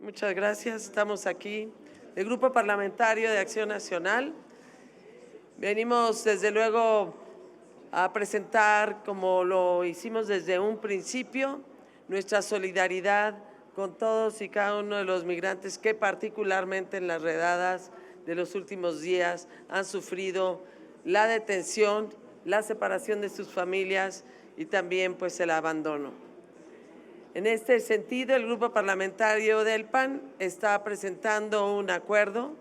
Muchas gracias. Estamos aquí, el Grupo Parlamentario de Acción Nacional. Venimos, desde luego, a presentar, como lo hicimos desde un principio, nuestra solidaridad con todos y cada uno de los migrantes que particularmente en las redadas de los últimos días han sufrido la detención, la separación de sus familias y también pues el abandono. En este sentido, el Grupo Parlamentario del PAN está presentando un acuerdo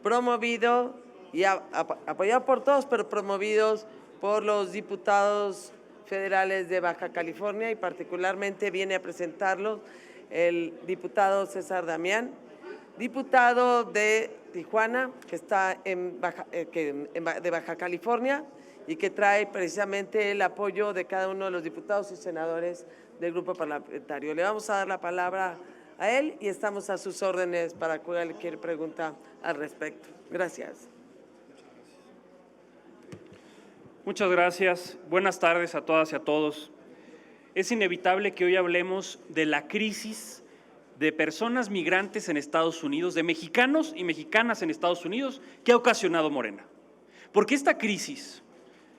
promovido y apoyado por todos, pero promovidos por los diputados federales de Baja California, y particularmente viene a presentarlo el diputado César Damián, diputado de Tijuana, que está de Baja California y que trae precisamente el apoyo de cada uno de los diputados y senadores del Grupo Parlamentario. Le vamos a dar la palabra a él y estamos a sus órdenes para cualquier pregunta al respecto. Gracias. Muchas gracias. Buenas tardes a todas y a todos. Es inevitable que hoy hablemos de la crisis de personas migrantes en Estados Unidos, de mexicanos y mexicanas en Estados Unidos, que ha ocasionado Morena. Porque esta crisis,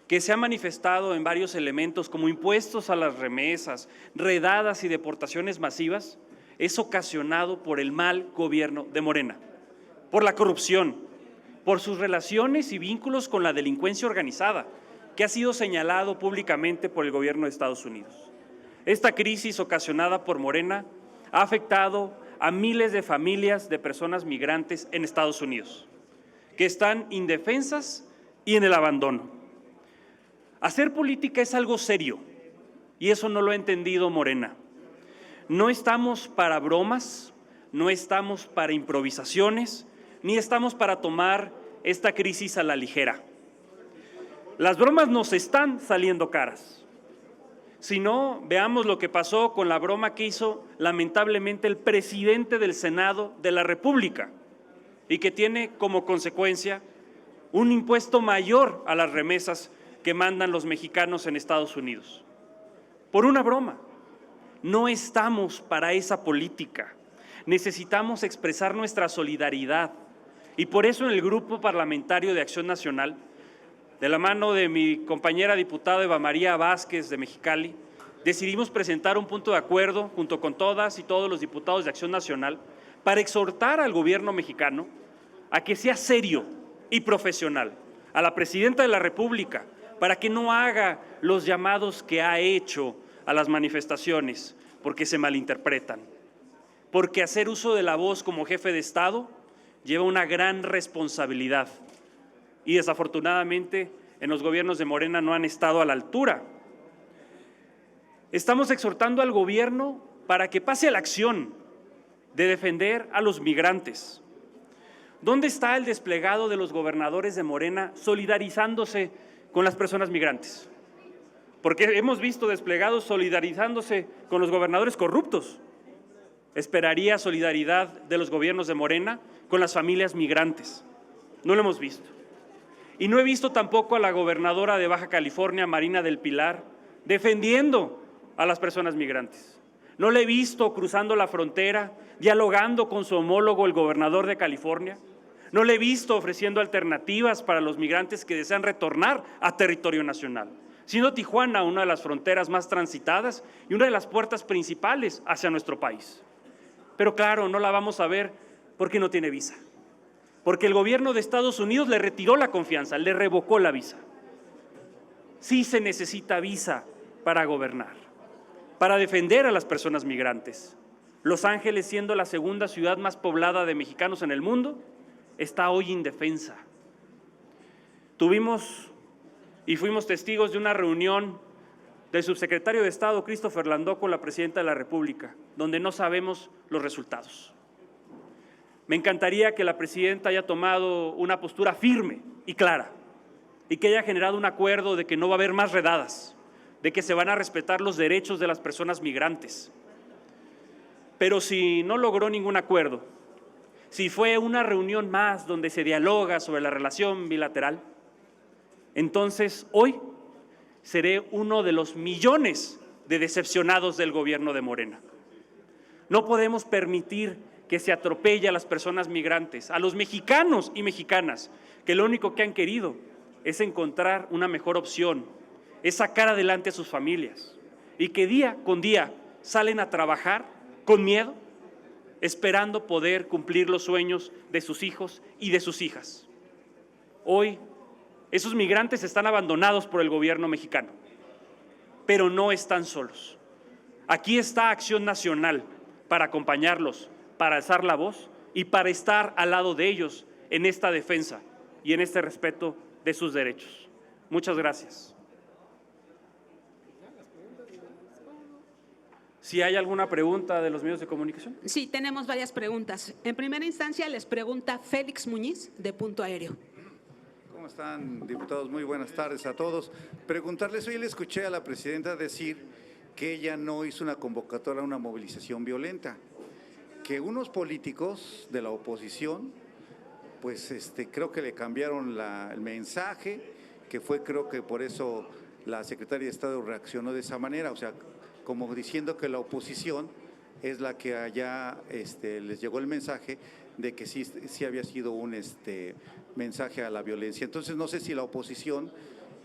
que se ha manifestado en varios elementos como impuestos a las remesas, redadas y deportaciones masivas, es ocasionado por el mal gobierno de Morena, por la corrupción, por sus relaciones y vínculos con la delincuencia organizada, que ha sido señalado públicamente por el gobierno de Estados Unidos. Esta crisis ocasionada por Morena ha afectado a miles de familias de personas migrantes en Estados Unidos, que están indefensas y en el abandono. Hacer política es algo serio y eso no lo ha entendido Morena. No estamos para bromas, no estamos para improvisaciones, ni estamos para tomar esta crisis a la ligera. Las bromas nos están saliendo caras. Si no, veamos lo que pasó con la broma que hizo lamentablemente el presidente del Senado de la República y que tiene como consecuencia un impuesto mayor a las remesas que mandan los mexicanos en Estados Unidos. Por una broma. No estamos para esa política. Necesitamos expresar nuestra solidaridad y por eso en el Grupo Parlamentario de Acción Nacional, de la mano de mi compañera diputada Eva María Vázquez de Mexicali, decidimos presentar un punto de acuerdo junto con todas y todos los diputados de Acción Nacional para exhortar al gobierno mexicano a que sea serio y profesional, a la presidenta de la República, para que no haga los llamados que ha hecho a las manifestaciones, porque se malinterpretan. Porque hacer uso de la voz como jefe de Estado lleva una gran responsabilidad y desafortunadamente en los gobiernos de Morena no han estado a la altura. Estamos exhortando al gobierno para que pase a la acción de defender a los migrantes. ¿Dónde está el desplegado de los gobernadores de Morena solidarizándose con las personas migrantes? Porque hemos visto desplegados solidarizándose con los gobernadores corruptos. Esperaría solidaridad de los gobiernos de Morena con las familias migrantes. No lo hemos visto. Y no he visto tampoco a la gobernadora de Baja California, Marina del Pilar, defendiendo a las personas migrantes. No la he visto cruzando la frontera, dialogando con su homólogo, el gobernador de California. No la he visto ofreciendo alternativas para los migrantes que desean retornar a territorio nacional, siendo Tijuana una de las fronteras más transitadas y una de las puertas principales hacia nuestro país. Pero claro, no la vamos a ver porque no tiene visa, porque el gobierno de Estados Unidos le retiró la confianza, le revocó la visa. Sí se necesita visa para gobernar, para defender a las personas migrantes. Los Ángeles, siendo la segunda ciudad más poblada de mexicanos en el mundo, está hoy indefensa. Tuvimos y fuimos testigos de una reunión del subsecretario de Estado, Christopher Landó, con la presidenta de la República, donde no sabemos los resultados. Me encantaría que la presidenta haya tomado una postura firme y clara y que haya generado un acuerdo de que no va a haber más redadas, de que se van a respetar los derechos de las personas migrantes. Pero si no logró ningún acuerdo, si fue una reunión más donde se dialoga sobre la relación bilateral, entonces hoy seré uno de los millones de decepcionados del gobierno de Morena. No podemos permitir que se atropella a las personas migrantes, a los mexicanos y mexicanas, que lo único que han querido es encontrar una mejor opción, es sacar adelante a sus familias, y que día con día salen a trabajar con miedo, esperando poder cumplir los sueños de sus hijos y de sus hijas. Hoy, esos migrantes están abandonados por el gobierno mexicano, pero no están solos. Aquí está Acción Nacional para acompañarlos, para alzar la voz y para estar al lado de ellos en esta defensa y en este respeto de sus derechos. Muchas gracias. Si hay alguna pregunta de los medios de comunicación. Sí, tenemos varias preguntas. En primera instancia les pregunta Félix Muñiz, de Punto Aéreo. ¿Cómo están, diputados? Muy buenas tardes a todos. Preguntarles, hoy le escuché a la presidenta decir que ella no hizo una convocatoria a una movilización violenta, que unos políticos de la oposición, pues creo que le cambiaron el mensaje, que fue, creo que por eso la secretaria de Estado reaccionó de esa manera, o sea, como diciendo que la oposición es la que allá les llegó el mensaje de que sí había sido un mensaje a la violencia. Entonces no sé si la oposición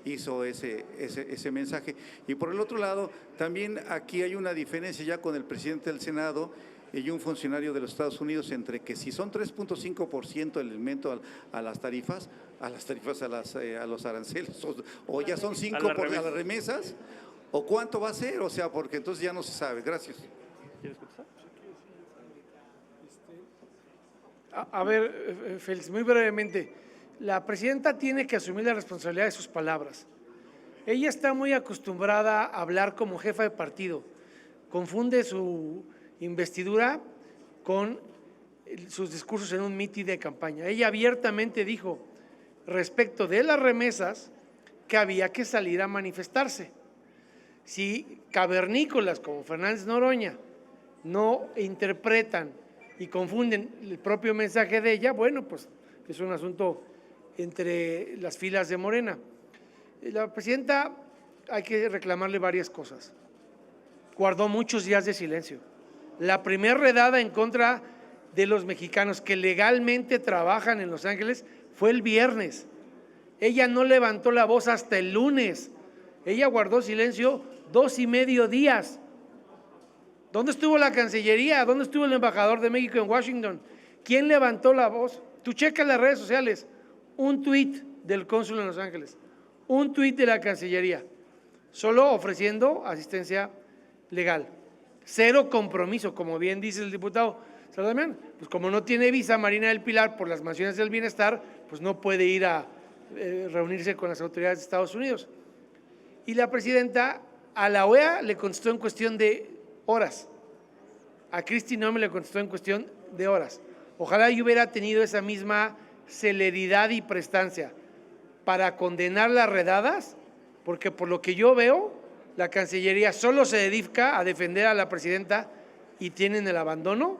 hizo ese mensaje. Y por el otro lado, también aquí hay una diferencia ya con el presidente del Senado y un funcionario de los Estados Unidos entre que si son 3.5% el aumento a las tarifas, a los aranceles, o ya son 5% a las remesas, o cuánto va a ser, o sea, porque entonces ya no se sabe. Gracias. ¿Quieres contestar? A ver, Félix, muy brevemente, la presidenta tiene que asumir la responsabilidad de sus palabras. Ella está muy acostumbrada a hablar como jefa de partido, confunde su investidura con sus discursos en un mitin de campaña. Ella abiertamente dijo respecto de las remesas que había que salir a manifestarse. Si cavernícolas como Fernández Noroña no interpretan y confunden el propio mensaje de ella, bueno, pues es un asunto entre las filas de Morena. La presidenta, hay que reclamarle varias cosas. Guardó muchos días de silencio. La primera redada en contra de los mexicanos que legalmente trabajan en Los Ángeles fue el viernes. Ella no levantó la voz hasta el lunes. Ella guardó silencio 2.5 días. ¿Dónde estuvo la Cancillería? ¿Dónde estuvo el embajador de México en Washington? ¿Quién levantó la voz? Tú checa las redes sociales, un tuit del cónsul en Los Ángeles, un tuit de la Cancillería, solo ofreciendo asistencia legal. Cero compromiso, como bien dice el diputado Saldañán, pues como no tiene visa Marina del Pilar por las mansiones del bienestar, pues no puede ir a reunirse con las autoridades de Estados Unidos. Y la presidenta a la OEA le contestó en cuestión de horas, a Kristi Noem le contestó en cuestión de horas. Ojalá yo hubiera tenido esa misma celeridad y prestancia para condenar las redadas, porque por lo que yo veo, la Cancillería solo se dedica a defender a la presidenta y tienen el abandono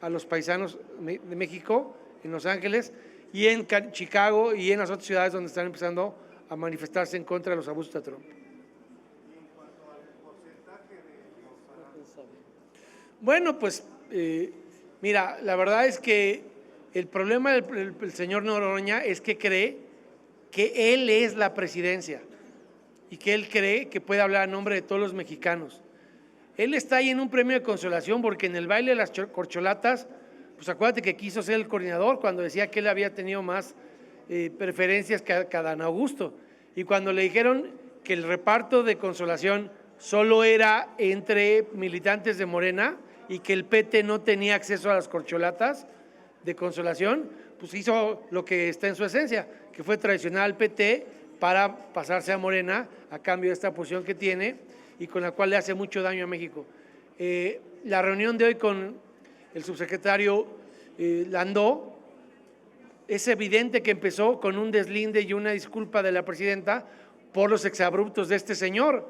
a los paisanos de México, en Los Ángeles y en Chicago y en las otras ciudades donde están empezando a manifestarse en contra de los abusos de Trump. Bueno, pues mira, la verdad es que el problema del señor Noroña es que cree que él es la presidencia y que él cree que puede hablar a nombre de todos los mexicanos. Él está ahí en un premio de consolación porque en el baile de las corcholatas, pues acuérdate que quiso ser el coordinador cuando decía que él había tenido más preferencias que a Dan Augusto. Y cuando le dijeron que el reparto de consolación solo era entre militantes de Morena y que el PT no tenía acceso a las corcholatas de consolación, pues hizo lo que está en su esencia, que fue traicionar al PT para pasarse a Morena a cambio de esta posición que tiene y con la cual le hace mucho daño a México. La reunión de hoy con el subsecretario Landó, es evidente que empezó con un deslinde y una disculpa de la presidenta por los exabruptos de este señor.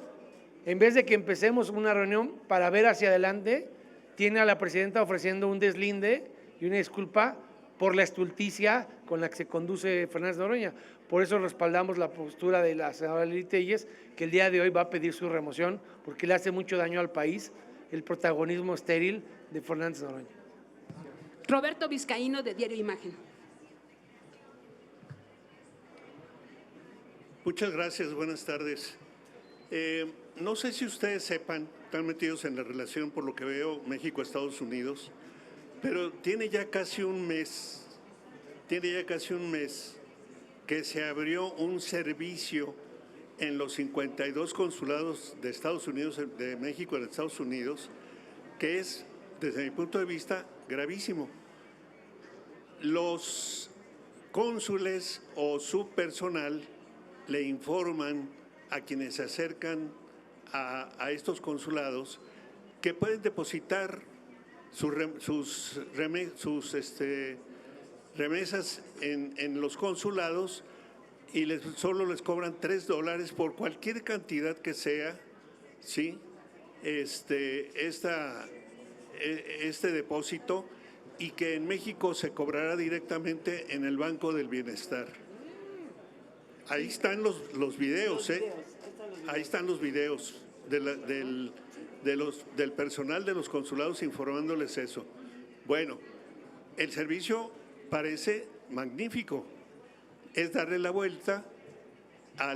En vez de que empecemos una reunión para ver hacia adelante, tiene a la presidenta ofreciendo un deslinde y una disculpa por la estulticia con la que se conduce Fernández Noroña. Por eso respaldamos la postura de la senadora Lili Telles, que el día de hoy va a pedir su remoción porque le hace mucho daño al país el protagonismo estéril de Fernández Noroña. Roberto Vizcaíno, de Diario Imagen. Muchas gracias, buenas tardes. No sé si ustedes sepan, están metidos en la relación, por lo que veo, México-Estados Unidos, pero tiene ya casi un mes que se abrió un servicio en los 52 consulados de Estados Unidos, de México en Estados Unidos, que es, desde mi punto de vista, gravísimo. Los cónsules o su personal le informan a quienes se acercan a estos consulados que pueden depositar sus remesas en los consulados y solo les cobran $3 por cualquier cantidad que sea, ¿sí? Este depósito, y que en México se cobrará directamente en el Banco del Bienestar. Ahí están los videos, ¿eh? Ahí están los videos del personal de los consulados informándoles eso. Bueno, el servicio parece magnífico. Es darle la vuelta a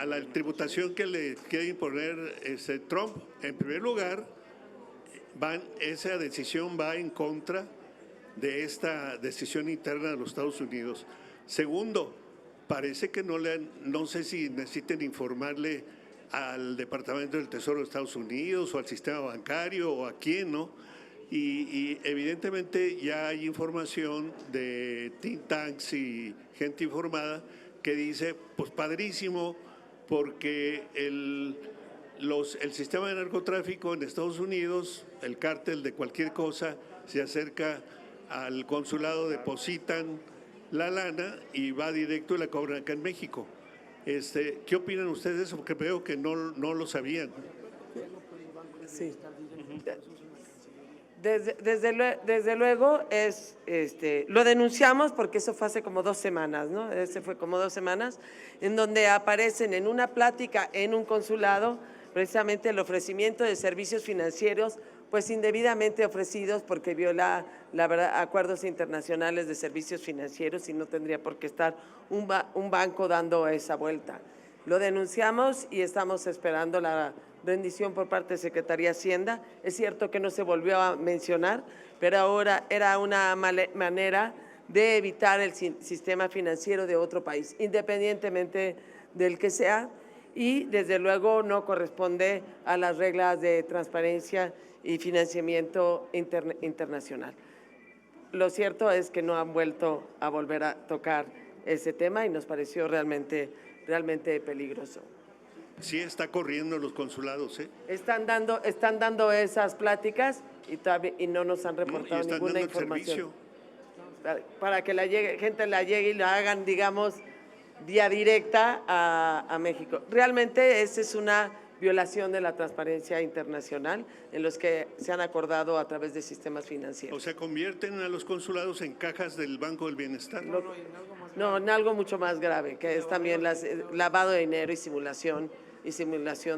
la tributación que le quiere imponer Trump. En primer lugar, esa decisión va en contra de esta decisión interna de los Estados Unidos. Segundo, parece que no sé si necesiten informarle al Departamento del Tesoro de Estados Unidos o al sistema bancario o a quién, ¿no? Y evidentemente ya hay información de think tanks y gente informada que dice, pues padrísimo, porque el sistema de narcotráfico en Estados Unidos, el cártel de cualquier cosa, se acerca al consulado, depositan la lana y va directo y la cobran acá en México. ¿Qué opinan ustedes de eso? Porque veo que no lo sabían. Sí. Desde luego lo denunciamos porque eso fue hace como 2 semanas, ¿no? Ese fue como 2 semanas, en donde aparecen en una plática en un consulado precisamente el ofrecimiento de servicios financieros pues indebidamente ofrecidos porque viola la verdad acuerdos internacionales de servicios financieros y no tendría por qué estar un banco dando esa vuelta. Lo denunciamos y estamos esperando la rendición por parte de Secretaría de Hacienda. Es cierto que no se volvió a mencionar, pero ahora era una manera de evitar el sistema financiero de otro país, independientemente del que sea, y desde luego no corresponde a las reglas de transparencia y financiamiento internacional. Lo cierto es que no han vuelto a volver a tocar ese tema y nos pareció realmente peligroso. Sí está corriendo los consulados, ¿eh? Están dando esas pláticas y no nos han reportado ninguna información. Para que gente la llegue y la hagan, digamos, vía directa a México. Realmente esa es una violación de la transparencia internacional en los que se han acordado a través de sistemas financieros. O sea, ¿convierten a los consulados en cajas del Banco del Bienestar? No, en algo mucho más grave, que es también lavado de dinero y simulación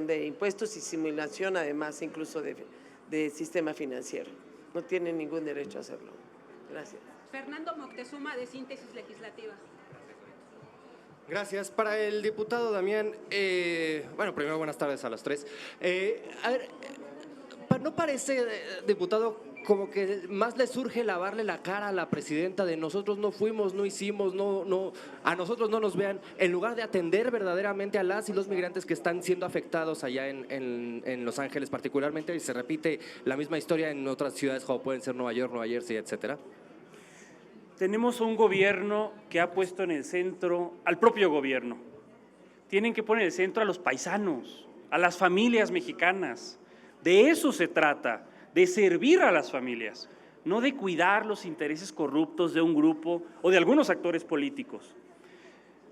de impuestos y simulación además incluso de sistema financiero. No tienen ningún derecho a hacerlo. Gracias. Fernando Moctezuma, de Síntesis Legislativa. Gracias. Para el diputado Damián, bueno, primero buenas tardes a los tres. A ver, ¿no parece, diputado, como que más le surge lavarle la cara a la presidenta de nosotros no fuimos, no hicimos, a nosotros no nos vean, en lugar de atender verdaderamente a las y los migrantes que están siendo afectados allá en Los Ángeles particularmente, y se repite la misma historia en otras ciudades como pueden ser Nueva York, Nueva Jersey, etcétera? Tenemos un gobierno que ha puesto en el centro al propio gobierno. Tienen que poner en el centro a los paisanos, a las familias mexicanas. De eso se trata, de servir a las familias, no de cuidar los intereses corruptos de un grupo o de algunos actores políticos.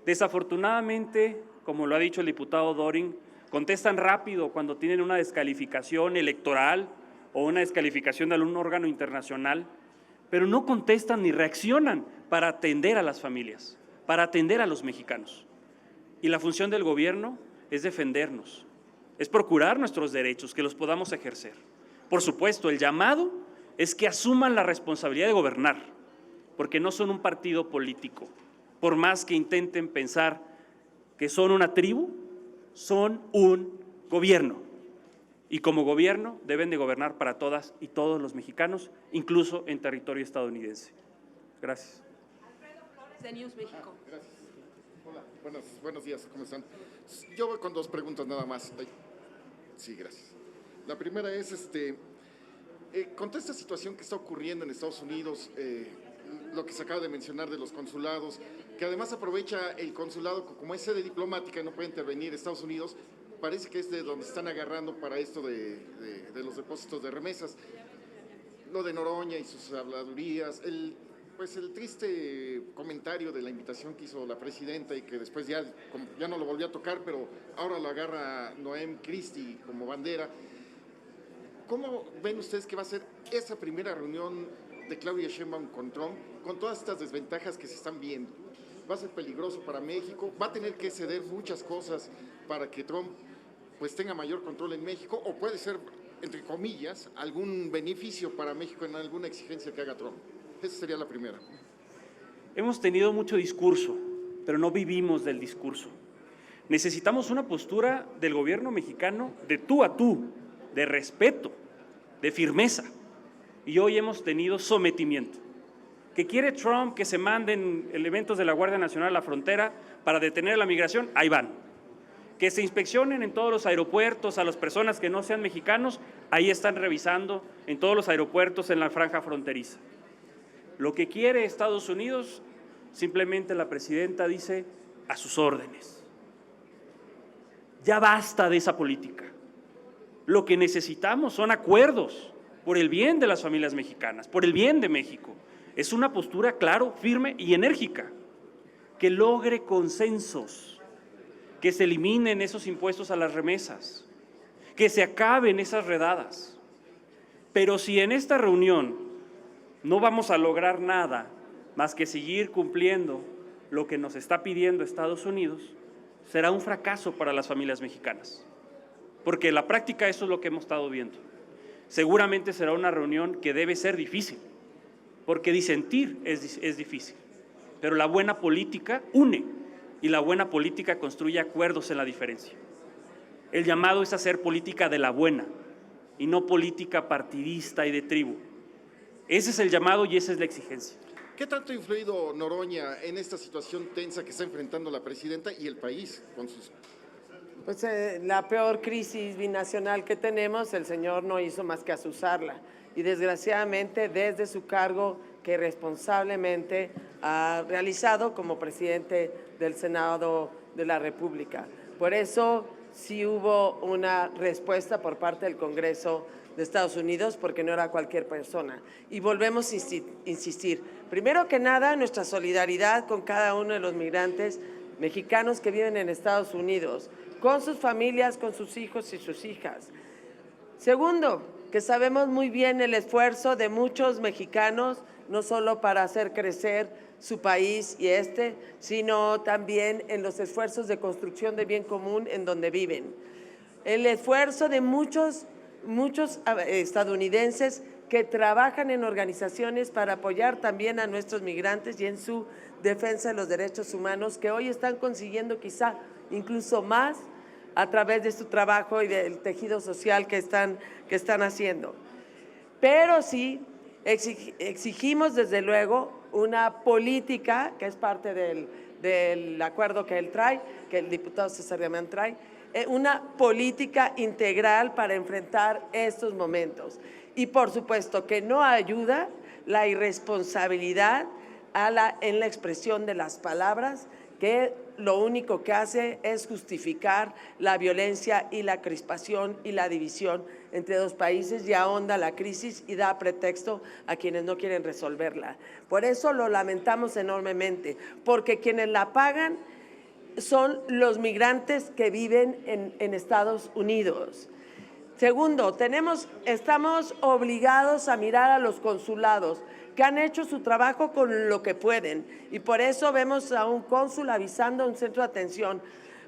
Desafortunadamente, como lo ha dicho el diputado Dorin, contestan rápido cuando tienen una descalificación electoral o una descalificación de algún órgano internacional, pero no contestan ni reaccionan para atender a las familias, para atender a los mexicanos. Y la función del gobierno es defendernos, es procurar nuestros derechos, que los podamos ejercer. Por supuesto, el llamado es que asuman la responsabilidad de gobernar, porque no son un partido político. Por más que intenten pensar que son una tribu, son un gobierno. Y como gobierno deben de gobernar para todas y todos los mexicanos, incluso en territorio estadounidense. Gracias. Alfredo Flores, de News México. Gracias. Hola, buenos días, ¿cómo están? Yo voy con dos preguntas nada más. Ay, sí, gracias. La primera es, con toda esta situación que está ocurriendo en Estados Unidos, lo que se acaba de mencionar de los consulados, que además aprovecha el consulado como es sede diplomática y no puede intervenir Estados Unidos, parece que es de donde están agarrando para esto de los depósitos de remesas. Lo de Noroña y sus habladurías, el triste comentario de la invitación que hizo la presidenta y que después ya no lo volvió a tocar, pero ahora lo agarra Noem Christie como bandera. ¿Cómo ven ustedes que va a ser esa primera reunión de Claudia Sheinbaum con Trump, con todas estas desventajas que se están viendo? ¿Va a ser peligroso para México? ¿Va a tener que ceder muchas cosas para que Trump pues tenga mayor control en México? ¿O puede ser, entre comillas, algún beneficio para México en alguna exigencia que haga Trump? Esa sería la primera. Hemos tenido mucho discurso, pero no vivimos del discurso. Necesitamos una postura del gobierno mexicano de tú a tú, de respeto, de firmeza. Y hoy hemos tenido sometimiento. ¿Que quiere Trump que se manden elementos de la Guardia Nacional a la frontera para detener la migración? Ahí van. Que se inspeccionen en todos los aeropuertos a las personas que no sean mexicanos, ahí están revisando en todos los aeropuertos en la franja fronteriza. Lo que quiere Estados Unidos, simplemente la presidenta dice a sus órdenes. Ya basta de esa política. Lo que necesitamos son acuerdos por el bien de las familias mexicanas, por el bien de México. Es una postura, claro, firme y enérgica, que logre consensos, que se eliminen esos impuestos a las remesas, que se acaben esas redadas. Pero si en esta reunión no vamos a lograr nada más que seguir cumpliendo lo que nos está pidiendo Estados Unidos, será un fracaso para las familias mexicanas. Porque en la práctica eso es lo que hemos estado viendo. Seguramente será una reunión que debe ser difícil, porque disentir es difícil. Pero la buena política une y la buena política construye acuerdos en la diferencia. El llamado es hacer política de la buena y no política partidista y de tribu. Ese es el llamado y esa es la exigencia. ¿Qué tanto ha influido Noroña en esta situación tensa que está enfrentando la presidenta y el país con sus... Pues la peor crisis binacional que tenemos, el señor no hizo más que azuzarla y desgraciadamente desde su cargo que responsablemente ha realizado como presidente del Senado de la República. Por eso sí hubo una respuesta por parte del Congreso de Estados Unidos, porque no era cualquier persona. Y volvemos a insistir, primero que nada, nuestra solidaridad con cada uno de los migrantes mexicanos que viven en Estados Unidos, con sus familias, con sus hijos y sus hijas. Segundo, que sabemos muy bien el esfuerzo de muchos mexicanos, no solo para hacer crecer su país y sino también en los esfuerzos de construcción de bien común en donde viven. El esfuerzo de muchos estadounidenses que trabajan en organizaciones para apoyar también a nuestros migrantes y en su defensa de los derechos humanos, que hoy están consiguiendo quizá incluso más a través de su trabajo y del tejido social que están haciendo. Pero sí exigimos desde luego una política que es parte del acuerdo que él trae, que el diputado César Damián trae, una política integral para enfrentar estos momentos. Y por supuesto que no ayuda la irresponsabilidad en la expresión de las palabras, que lo único que hace es justificar la violencia y la crispación y la división entre dos países y ahonda la crisis y da pretexto a quienes no quieren resolverla. Por eso lo lamentamos enormemente, porque quienes la pagan son los migrantes que viven en Estados Unidos. Segundo, estamos obligados a mirar a los consulados que han hecho su trabajo con lo que pueden y por eso vemos a un cónsul avisando a un centro de atención.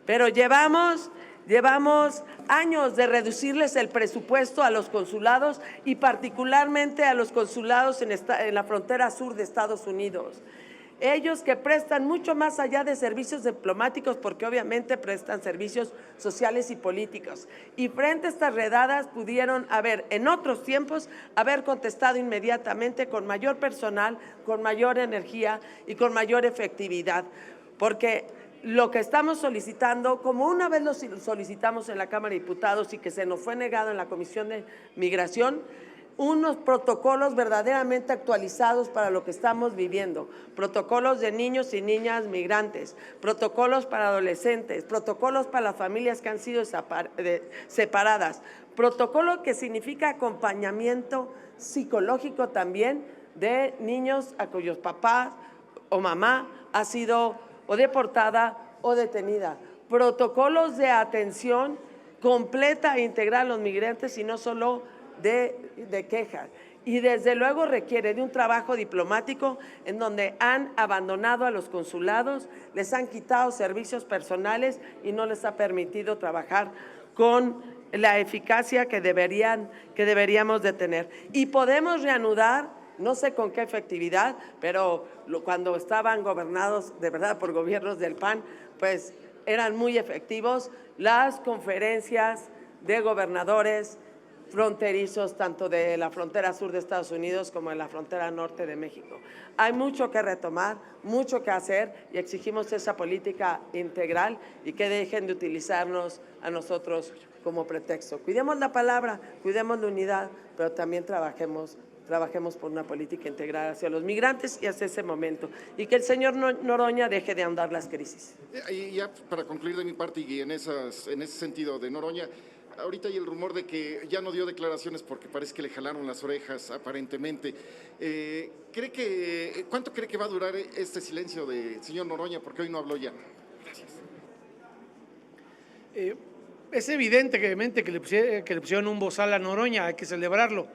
Pero llevamos Llevamos años de reducirles el presupuesto a los consulados y particularmente a los consulados en la frontera sur de Estados Unidos. Ellos que prestan mucho más allá de servicios diplomáticos, porque obviamente prestan servicios sociales y políticos. Y frente a estas redadas pudieron haber, en otros tiempos, haber contestado inmediatamente con mayor personal, con mayor energía y con mayor efectividad. Porque lo que estamos solicitando, como una vez lo solicitamos en la Cámara de Diputados y que se nos fue negado en la Comisión de Migración, unos protocolos verdaderamente actualizados para lo que estamos viviendo, protocolos de niños y niñas migrantes, protocolos para adolescentes, protocolos para las familias que han sido separadas, protocolo que significa acompañamiento psicológico también de niños a cuyos papás o mamá ha sido o deportada o detenida, protocolos de atención completa e integral a los migrantes y no solo de quejas. Y desde luego requiere de un trabajo diplomático en donde han abandonado a los consulados, les han quitado servicios personales y no les ha permitido trabajar con la eficacia que deberíamos de tener. Y podemos reanudar, no sé con qué efectividad, pero cuando estaban gobernados de verdad por gobiernos del PAN, pues eran muy efectivos las conferencias de gobernadores fronterizos, tanto de la frontera sur de Estados Unidos como de la frontera norte de México. Hay mucho que retomar, mucho que hacer y exigimos esa política integral y que dejen de utilizarnos a nosotros como pretexto. Cuidemos la palabra, cuidemos la unidad, pero también trabajemos por una política integral hacia los migrantes y hacia ese momento. Y que el señor Noroña deje de ahondar las crisis. Y ya para concluir de mi parte y en ese sentido de Noroña, ahorita hay el rumor de que ya no dio declaraciones porque parece que le jalaron las orejas aparentemente. ¿Cuánto cree que va a durar este silencio del señor Noroña? Porque hoy no habló ya. Gracias. Es evidente que le pusieron un bozal a Noroña, hay que celebrarlo,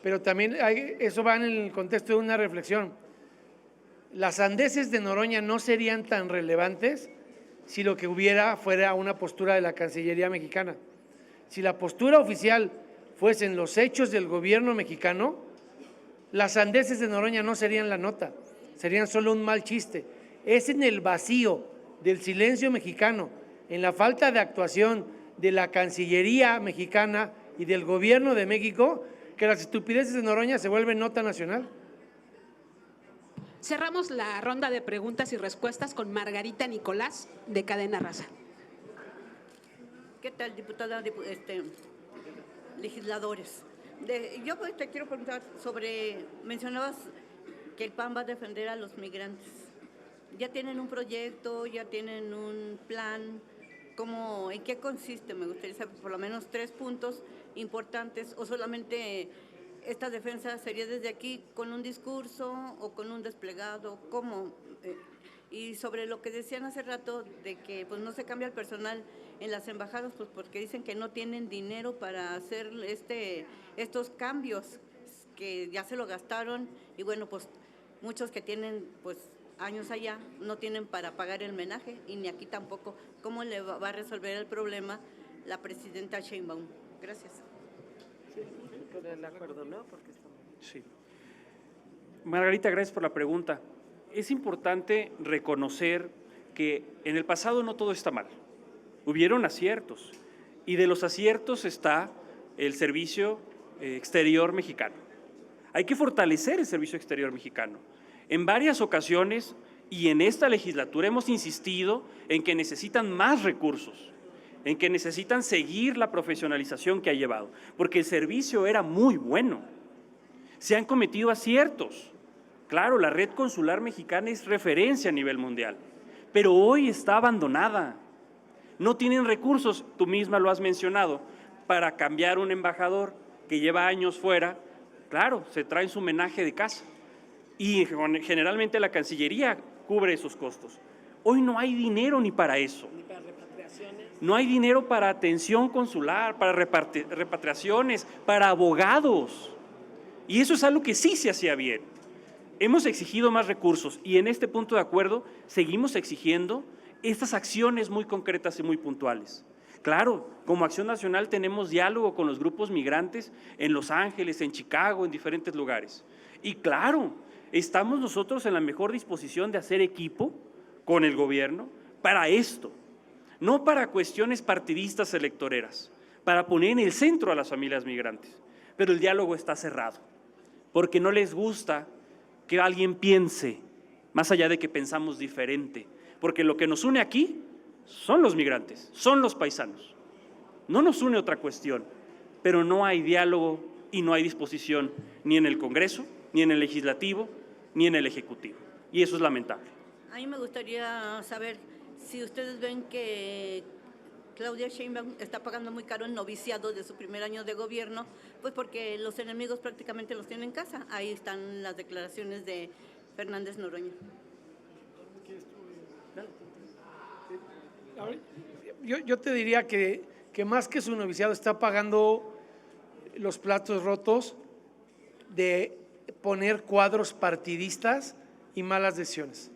pero también eso va en el contexto de una reflexión. Las sandeces de Noroña no serían tan relevantes si lo que hubiera fuera una postura de la Cancillería mexicana. Si la postura oficial fuesen los hechos del gobierno mexicano, las sandeces de Noroña no serían la nota, serían solo un mal chiste. Es en el vacío del silencio mexicano, en la falta de actuación de la Cancillería mexicana y del gobierno de México, que las estupideces de Noroña se vuelven nota nacional. Cerramos la ronda de preguntas y respuestas con Margarita Nicolás, de Cadena Raza. ¿Qué tal, diputada, legisladores? Yo te quiero preguntar mencionabas que el PAN va a defender a los migrantes. ¿Ya tienen un proyecto, ya tienen un plan? ¿En qué consiste? Me gustaría saber por lo menos 3 puntos importantes, o solamente esta defensa sería desde aquí con un discurso o con un desplegado, ¿cómo? Y sobre lo que decían hace rato de que pues no se cambia el personal en las embajadas, pues porque dicen que no tienen dinero para hacer estos cambios, que ya se lo gastaron, y bueno, pues muchos que tienen pues años allá no tienen para pagar el menaje, y ni aquí tampoco. ¿Cómo le va a resolver el problema la presidenta Sheinbaum? Gracias. Sí, con el acuerdo, ¿no? Sí. Margarita, gracias por la pregunta. Es importante reconocer que en el pasado no todo está mal. Hubieron aciertos, y de los aciertos está el servicio exterior mexicano. Hay que fortalecer el servicio exterior mexicano. En varias ocasiones y en esta legislatura hemos insistido en que necesitan más recursos, en que necesitan seguir la profesionalización que ha llevado, porque el servicio era muy bueno. Se han cometido aciertos. Claro, la red consular mexicana es referencia a nivel mundial, pero hoy está abandonada. No tienen recursos, tú misma lo has mencionado, para cambiar un embajador que lleva años fuera. Claro, se traen su menaje de casa y generalmente la Cancillería cubre esos costos. Hoy no hay dinero ni para eso. Ni para repatriaciones. No hay dinero para atención consular, para repatriaciones, para abogados. Y eso es algo que sí se hacía bien. Hemos exigido más recursos y en este punto de acuerdo seguimos exigiendo estas acciones muy concretas y muy puntuales. Claro, como Acción Nacional tenemos diálogo con los grupos migrantes en Los Ángeles, en Chicago, en diferentes lugares. Y claro, estamos nosotros en la mejor disposición de hacer equipo con el gobierno para esto, no para cuestiones partidistas electoreras, para poner en el centro a las familias migrantes. Pero el diálogo está cerrado, porque no les gusta que alguien piense, más allá de que pensamos diferente, porque lo que nos une aquí son los migrantes, son los paisanos. No nos une otra cuestión, pero no hay diálogo y no hay disposición ni en el Congreso, ni en el Legislativo, ni en el Ejecutivo. Y eso es lamentable. A mí me gustaría saber si ustedes ven que Claudia Sheinbaum está pagando muy caro el noviciado de su primer año de gobierno, pues porque los enemigos prácticamente los tienen en casa. Ahí están las declaraciones de Fernández Noroña. Yo te diría que más que su noviciado está pagando los platos rotos de poner cuadros partidistas y malas decisiones.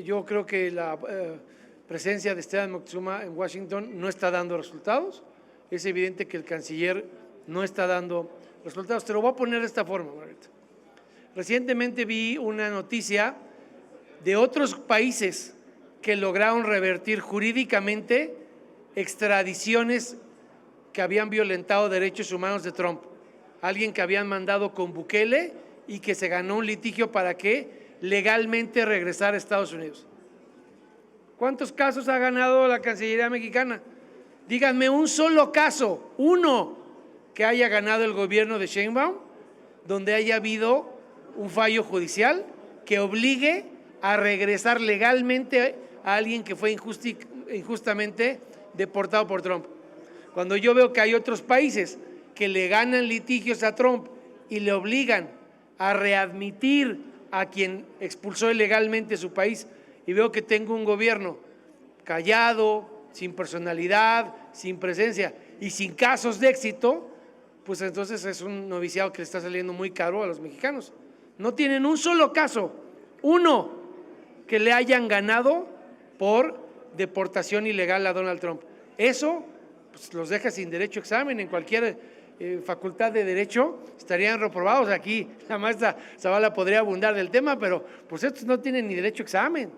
Yo creo que la presencia de Esteban Moctezuma en Washington no está dando resultados. Es evidente que el canciller no está dando resultados. Te lo voy a poner de esta forma, Margarita. Recientemente vi una noticia de otros países que lograron revertir jurídicamente extradiciones que habían violentado derechos humanos de Trump. Alguien que habían mandado con Bukele y que se ganó un litigio para que legalmente regresara a Estados Unidos. ¿Cuántos casos ha ganado la Cancillería mexicana? Díganme un solo caso, uno, que haya ganado el gobierno de Sheinbaum, donde haya habido un fallo judicial que obligue a regresar legalmente a alguien que fue injustamente deportado por Trump. Cuando yo veo que hay otros países que le ganan litigios a Trump y le obligan a readmitir a quien expulsó ilegalmente su país, y veo que tengo un gobierno callado, sin personalidad, sin presencia y sin casos de éxito, pues entonces es un noviciado que le está saliendo muy caro a los mexicanos. No tienen un solo caso, uno, que le hayan ganado por deportación ilegal a Donald Trump. Eso pues, los deja sin derecho a examen en cualquier facultad de derecho, estarían reprobados. Aquí la maestra Zavala podría abundar del tema, pero pues estos no tienen ni derecho a examen.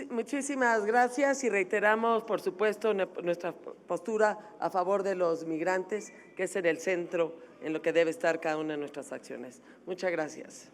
Muchísimas gracias y reiteramos, por supuesto, nuestra postura a favor de los migrantes, que es en el centro en lo que debe estar cada una de nuestras acciones. Muchas gracias.